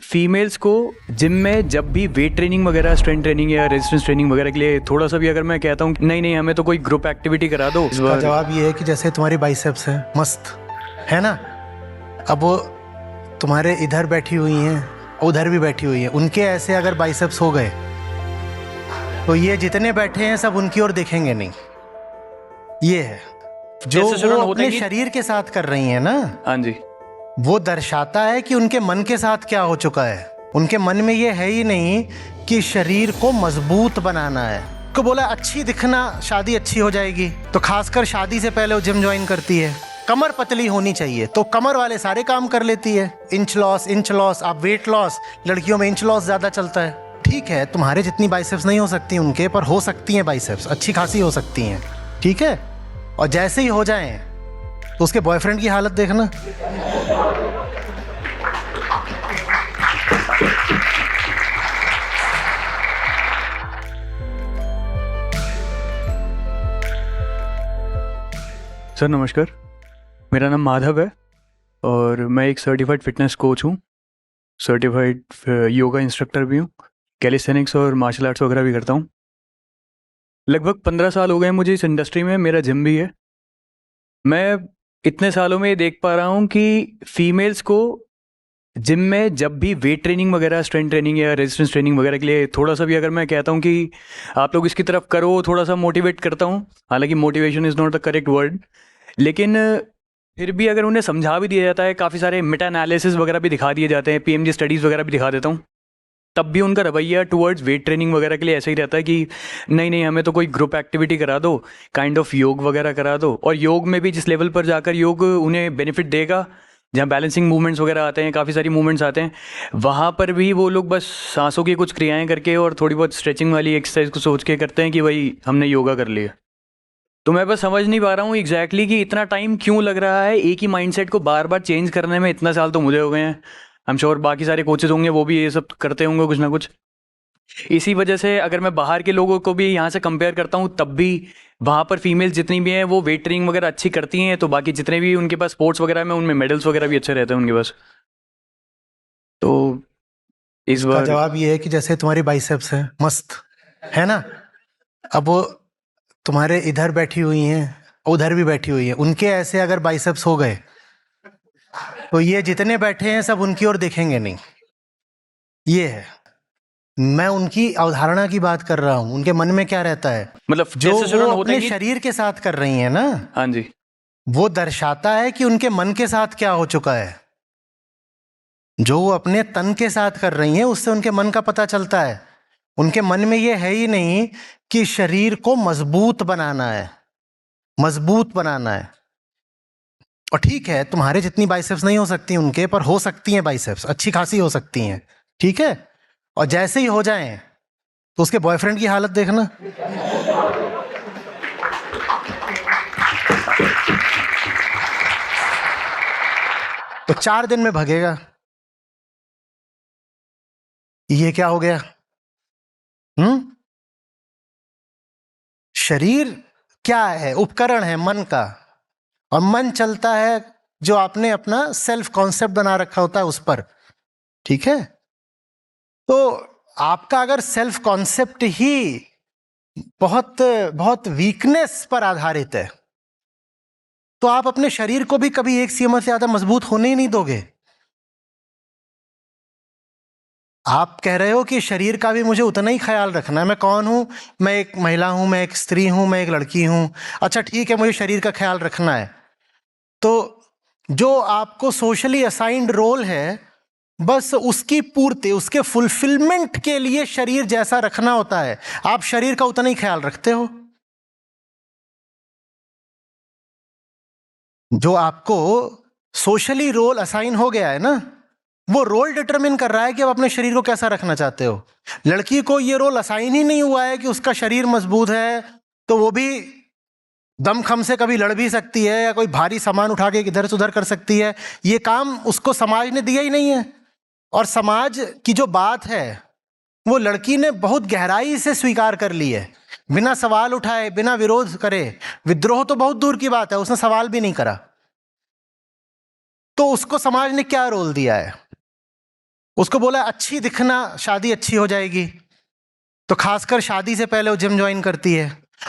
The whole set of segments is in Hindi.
फीमेल्स को जिम में जब भी वेट ट्रेनिंग वगैरह, स्ट्रेंथ ट्रेनिंग या रेजिस्टेंस ट्रेनिंग वगैरह के लिए थोड़ा सा भी अगर मैं कहता हूँ नहीं नहीं हमें तो कोई ग्रुप एक्टिविटी करा दो, इसका जवाब ये है कि जैसे तुम्हारी बाइसेप्स है मस्त है ना, अब वो तुम्हारे इधर बैठी हुई हैं, उधर भी बैठी हुई हैं, उनके ऐसे अगर बाइसेप्स हो गए तो ये जितने बैठे हैं सब उनकी ओर देखेंगे नहीं। ये है जो वो अपने शरीर के साथ कर रही हैं ना। हाँ जी, वो दर्शाता है कि उनके मन के साथ क्या हो चुका है। उनके मन में ये है ही नहीं कि शरीर को मजबूत बनाना है। को बोला अच्छी दिखना, शादी अच्छी हो जाएगी, तो खासकर शादी से पहले वो जिम ज्वाइन करती है। कमर पतली होनी चाहिए, तो कमर वाले सारे काम कर लेती है। इंच लॉस, आप वेट लॉस, लड़कियों में इंच लॉस ज्यादा चलता है। ठीक है, तुम्हारे जितनी बाइसेप्स नहीं हो सकती उनके, पर हो सकती हैं बाइसेप्स, अच्छी खासी हो सकती हैं। ठीक है, और जैसे ही हो जाएं तो उसके बॉयफ्रेंड की हालत देखना। सर नमस्कार, मेरा नाम माधव है और मैं एक सर्टिफाइड फिटनेस कोच हूँ, सर्टिफाइड योगा इंस्ट्रक्टर भी हूँ, कैलिस्थेनिक्स और मार्शल आर्ट्स वगैरह भी करता हूँ। लगभग 15 साल हो गए मुझे इस इंडस्ट्री में, मेरा जिम भी है। मैं इतने सालों में ये देख पा रहा हूँ कि फीमेल्स को जिम में जब भी वेट ट्रेनिंग वगैरह, स्ट्रेंथ ट्रेनिंग या रेजिस्टेंस ट्रेनिंग वगैरह के लिए थोड़ा सा भी अगर मैं कहता हूँ कि आप लोग इसकी तरफ करो, थोड़ा सा मोटिवेट करता हूँ। हालांकि motivation is not the correct word, लेकिन फिर भी अगर उन्हें समझा भी दिया जाता है, काफ़ी सारे मेटा एनालिसिस वगैरह भी दिखा दिए जाते हैं, पीएमजी स्टडीज़ वगैरह भी दिखा देता हूँ, तब भी उनका रवैया टुवर्ड्स वेट ट्रेनिंग वगैरह के लिए ऐसा ही रहता है कि नहीं नहीं हमें तो कोई ग्रुप एक्टिविटी करा दो, काइंड ऑफ योग वगैरह करा दो। और योग में भी जिस लेवल पर जाकर योग उन्हें बेनिफिट देगा, जहाँ बैलेंसिंग मूवमेंट्स वगैरह आते हैं, काफ़ी सारी मूवमेंट्स आते हैं, वहाँ पर भी वो लोग बस सांसों की कुछ क्रियाएं करके और थोड़ी बहुत स्ट्रेचिंग वाली एक्सरसाइज को सोच के करते हैं कि भाई हमने योगा कर लिया। तो मैं बस समझ नहीं पा रहा हूँ एग्जैक्टली कि इतना टाइम क्यों लग रहा है एक ही माइंडसेट को बार बार चेंज करने में। इतना साल तो मुझे हो गए हैं, आई एम श्योर बाकी सारे कोचेज होंगे वो भी ये सब करते होंगे कुछ ना कुछ। इसी वजह से अगर मैं बाहर के लोगों को भी यहाँ से कंपेयर करता हूँ, तब भी वहाँ पर फीमेल जितनी भी हैं वो वेट ट्रेनिंग वगैरह अच्छी करती हैं, तो बाकी जितने भी उनके पास स्पोर्ट्स वगैरह में उनमें मेडल्स वगैरह भी अच्छे रहते हैं उनके पास। तो इस बार जवाब ये है कि जैसे तुम्हारी बाइसेप्स है मस्त है ना, अब वो तुम्हारे इधर बैठी हुई हैं, उधर भी बैठी हुई हैं, उनके ऐसे अगर बाइसेप्स हो गए तो ये जितने बैठे हैं सब उनकी ओर देखेंगे नहीं। ये है, मैं उनकी अवधारणा की बात कर रहा हूँ, उनके मन में क्या रहता है, मतलब जो वो अपने शरीर के साथ कर रही हैं ना। हाँ जी, वो दर्शाता है कि उनके मन के साथ क्या हो चुका है। जो वो अपने तन के साथ कर रही हैं उससे उनके मन का पता चलता है। उनके मन में ये है ही नहीं कि शरीर को मजबूत बनाना है, मजबूत बनाना है। और ठीक है, तुम्हारे जितनी बाइसेप्स नहीं हो सकती उनके, पर हो सकती हैं बाइसेप्स, अच्छी खासी हो सकती हैं। ठीक है, और जैसे ही हो जाएं तो उसके बॉयफ्रेंड की हालत देखना। तो 4 दिन में भगेगा। ये क्या हो गया? शरीर क्या है? उपकरण है मन का, और मन चलता है जो आपने अपना सेल्फ कॉन्सेप्ट बना रखा होता है उस पर। ठीक है, तो आपका अगर सेल्फ कॉन्सेप्ट ही बहुत बहुत वीकनेस पर आधारित है तो आप अपने शरीर को भी कभी एक सीमा से ज्यादा मजबूत होने ही नहीं दोगे। आप कह रहे हो कि शरीर का भी मुझे उतना ही ख्याल रखना है। मैं कौन हूं? मैं एक महिला हूं, मैं एक स्त्री हूं, मैं एक लड़की हूं। अच्छा ठीक है, मुझे शरीर का ख्याल रखना है, तो जो आपको सोशली असाइंड रोल है बस उसकी पूर्ति, उसके फुलफिलमेंट के लिए शरीर जैसा रखना होता है। आप शरीर का उतना ही ख्याल रखते हो। जो आपको सोशली रोल असाइन हो गया है ना, वो रोल डिटरमिन कर रहा है कि आप अपने शरीर को कैसा रखना चाहते हो। लड़की को ये रोल असाइन ही नहीं हुआ है कि उसका शरीर मजबूत है, तो वो भी दमखम से कभी लड़ भी सकती है या कोई भारी सामान उठा के इधर से उधर कर सकती है। ये काम उसको समाज ने दिया ही नहीं है। और समाज की जो बात है वो लड़की ने बहुत गहराई से स्वीकार कर ली है, बिना सवाल उठाए, बिना विरोध करे। विद्रोह तो बहुत दूर की बात है, उसने सवाल भी नहीं करा। तो उसको समाज ने क्या रोल दिया है? उसको बोला अच्छी दिखना शादी अच्छी हो जाएगी, तो खासकर शादी से पहले वो जिम ज्वाइन करती है।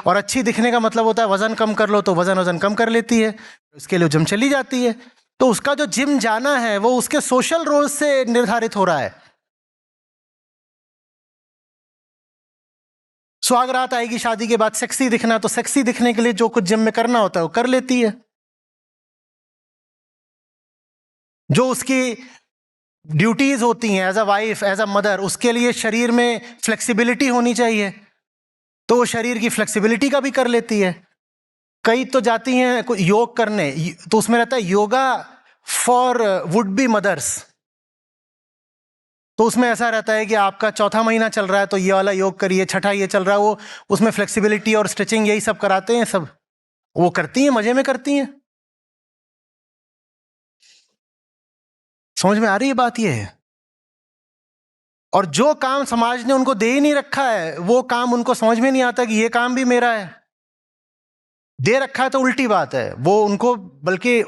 और अच्छी दिखने का मतलब होता है वजन कम कर लो, तो वजन कम कर लेती है, इसके लिए जिम चली जाती है। तो उसका जो जिम जाना है वो उसके सोशल रोल से निर्धारित हो रहा है। सुहागरात आएगी शादी के बाद, सेक्सी दिखना, तो सेक्सी दिखने के लिए जो कुछ जिम में करना होता है वो कर लेती है। जो उसकी ड्यूटीज होती हैं as a wife, as a mother, उसके लिए शरीर में फ्लेक्सिबिलिटी होनी चाहिए, तो वो शरीर की फ्लेक्सिबिलिटी का भी कर लेती है। कई तो जाती हैं योग करने, तो उसमें रहता है yoga for would be mothers, तो उसमें ऐसा रहता है कि आपका चौथा महीना चल रहा है तो ये वाला योग करिए, छठा ये चल रहा है, वो उसमें फ्लेक्सिबिलिटी और स्ट्रेचिंग यही सब कराते हैं, सब वो करती हैं, मजे में करती हैं। समझ में आ रही है बात? ये है। और जो काम समाज ने उनको दे ही नहीं रखा है, वो काम उनको समझ में नहीं आता कि ये काम भी मेरा है। दे रखा है तो उल्टी बात है, वो उनको बल्कि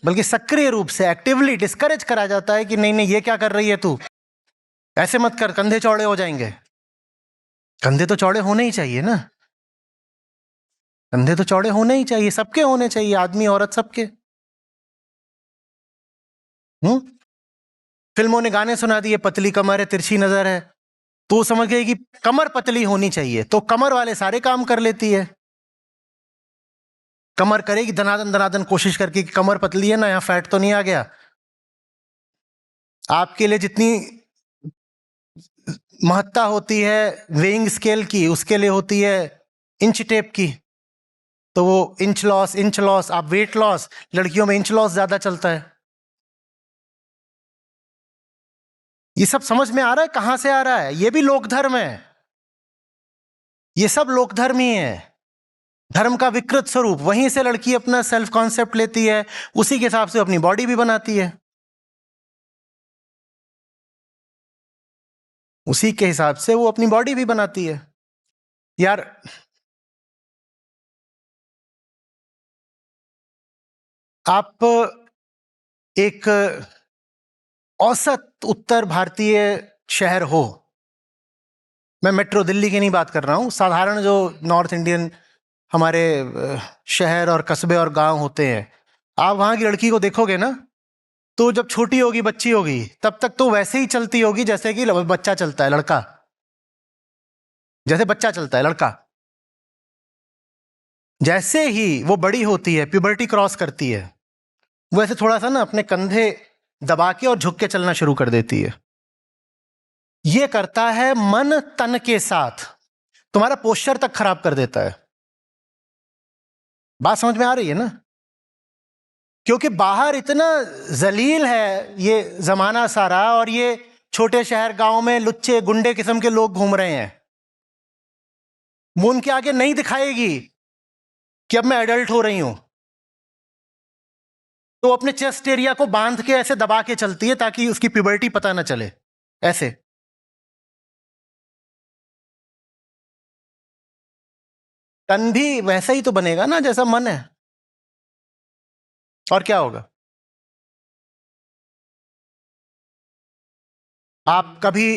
बल्कि सक्रिय रूप से एक्टिवली डिस्करेज करा जाता है कि नहीं नहीं ये क्या कर रही है तू, ऐसे मत कर, कंधे चौड़े हो जाएंगे। कंधे तो चौड़े होने ही चाहिए ना, कंधे तो चौड़े होने ही चाहिए, सबके होने चाहिए, आदमी औरत सबके। फिल्मों ने गाने सुना दिए, पतली कमर है तिरछी नजर है, तो वो समझ गई कि कमर पतली होनी चाहिए, तो कमर वाले सारे काम कर लेती है। कमर करेगी धनादन धनादन कोशिश करके कि कमर पतली है ना, यहां फैट तो नहीं आ गया। आपके लिए जितनी महत्ता होती है वेइंग स्केल की, उसके लिए होती है इंच टेप की। तो वो इंच लॉस, आप वेट लॉस, लड़कियों में इंच लॉस ज्यादा चलता है। ये सब समझ में आ रहा है कहां से आ रहा है? ये भी लोक धर्म है, ये सब लोक धर्म ही है, धर्म का विकृत स्वरूप। वहीं से लड़की अपना सेल्फ कॉन्सेप्ट लेती है, उसी के हिसाब से अपनी बॉडी भी बनाती है, उसी के हिसाब से वो अपनी बॉडी भी बनाती है। यार आप एक औसत उत्तर भारतीय शहर हो, मैं मेट्रो दिल्ली की नहीं बात कर रहा हूं, साधारण जो नॉर्थ इंडियन हमारे शहर और कस्बे और गांव होते हैं, आप वहां की लड़की को देखोगे ना, तो जब छोटी होगी, बच्ची होगी, तब तक तो वैसे ही चलती होगी जैसे कि बच्चा चलता है, लड़का जैसे बच्चा चलता है लड़का। जैसे ही वो बड़ी होती है, प्यूबर्टी क्रॉस करती है, वैसे थोड़ा सा ना अपने कंधे दबा के और झुक के चलना शुरू कर देती है। ये करता है मन तन के साथ, तुम्हारा पोस्चर तक खराब कर देता है। बात समझ में आ रही है ना? क्योंकि बाहर इतना जलील है ये जमाना सारा, और ये छोटे शहर गांव में लुच्चे गुंडे किस्म के लोग घूम रहे हैं, वो उनके आगे नहीं दिखाएगी कि अब मैं एडल्ट हो रही हूं, तो अपने चेस्ट एरिया को बांध के ऐसे दबा के चलती है ताकि उसकी प्यूबर्टी पता ना चले, ऐसे। तन भी वैसा ही तो बनेगा ना जैसा मन है, और क्या होगा? आप कभी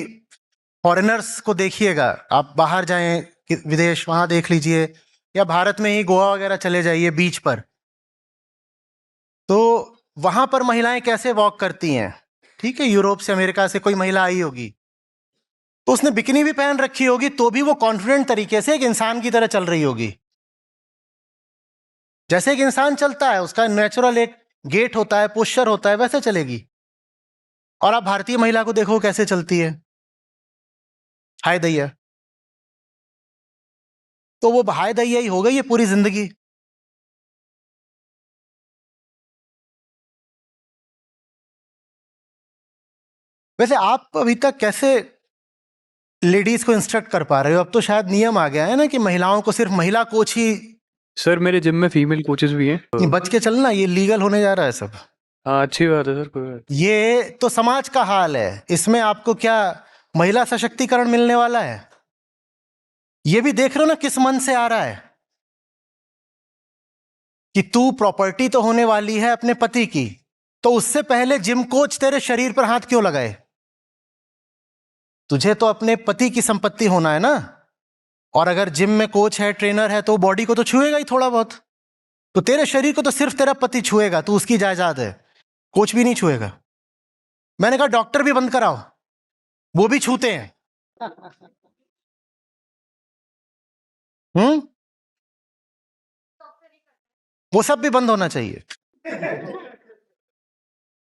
फॉरेनर्स को देखिएगा, आप बाहर जाएं विदेश, वहां देख लीजिए, या भारत में ही गोवा वगैरह चले जाइए बीच पर, तो वहां पर महिलाएं कैसे वॉक करती हैं। ठीक है, यूरोप से अमेरिका से कोई महिला आई होगी, तो उसने बिकिनी भी पहन रखी होगी, तो भी वो कॉन्फिडेंट तरीके से एक इंसान की तरह चल रही होगी, जैसे एक इंसान चलता है, उसका नेचुरल एक गेट होता है, पोस्चर होता है, वैसे चलेगी। और आप भारतीय महिला को देखो कैसे चलती है, हाय दैया, तो वो हाय दैया ही हो गई है पूरी जिंदगी। वैसे आप अभी तक कैसे लेडीज को इंस्ट्रक्ट कर पा रहे हो? अब तो शायद नियम आ गया है ना कि महिलाओं को सिर्फ महिला कोच ही। सर मेरे जिम में फीमेल कोचेस भी हैं। ये बच के चलना, ये लीगल होने जा रहा है सब। हाँ अच्छी बात है सर, कोई बात ये तो समाज का हाल है, इसमें आपको क्या महिला सशक्तिकरण मिलने वाला है? ये भी देख रहे हो ना किस मन से आ रहा है कि तू प्रॉपर्टी तो होने वाली है अपने पति की, तो उससे पहले जिम कोच तेरे शरीर पर हाथ क्यों लगाए? तुझे तो अपने पति की संपत्ति होना है ना। और अगर जिम में कोच है, ट्रेनर है, तो बॉडी को तो छुएगा ही थोड़ा बहुत। तो तेरे शरीर को तो सिर्फ तेरा पति छुएगा, तू उसकी जायदाद है, कोच भी नहीं छुएगा। मैंने कहा डॉक्टर भी बंद कराओ, वो भी छूते हैं। वो सब भी बंद होना चाहिए।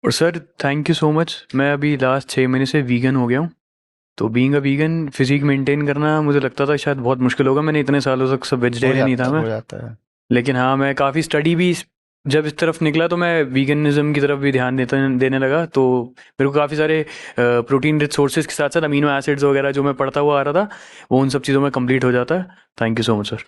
और sir thank you so much, मैं अभी लास्ट 6 महीने से वीगन हो गया हूँ। तो being a vegan physique maintain करना मुझे लगता था शायद बहुत मुश्किल होगा, मैंने इतने सालों तक सब वेजिटेरियन ही था मैं। हो जाता है। लेकिन हाँ, मैं काफ़ी स्टडी भी जब इस तरफ निकला तो मैं वीगनिज्म की तरफ भी ध्यान देने लगा। तो मेरे को काफ़ी सारे प्रोटीन रिच सोर्सेज के साथ साथ अमीनो एसिड्स वगैरह जो मैं पढ़ता हुआ आ रहा था, वो उन सब चीज़ों में कंप्लीट हो जाता है। Thank you so much sir.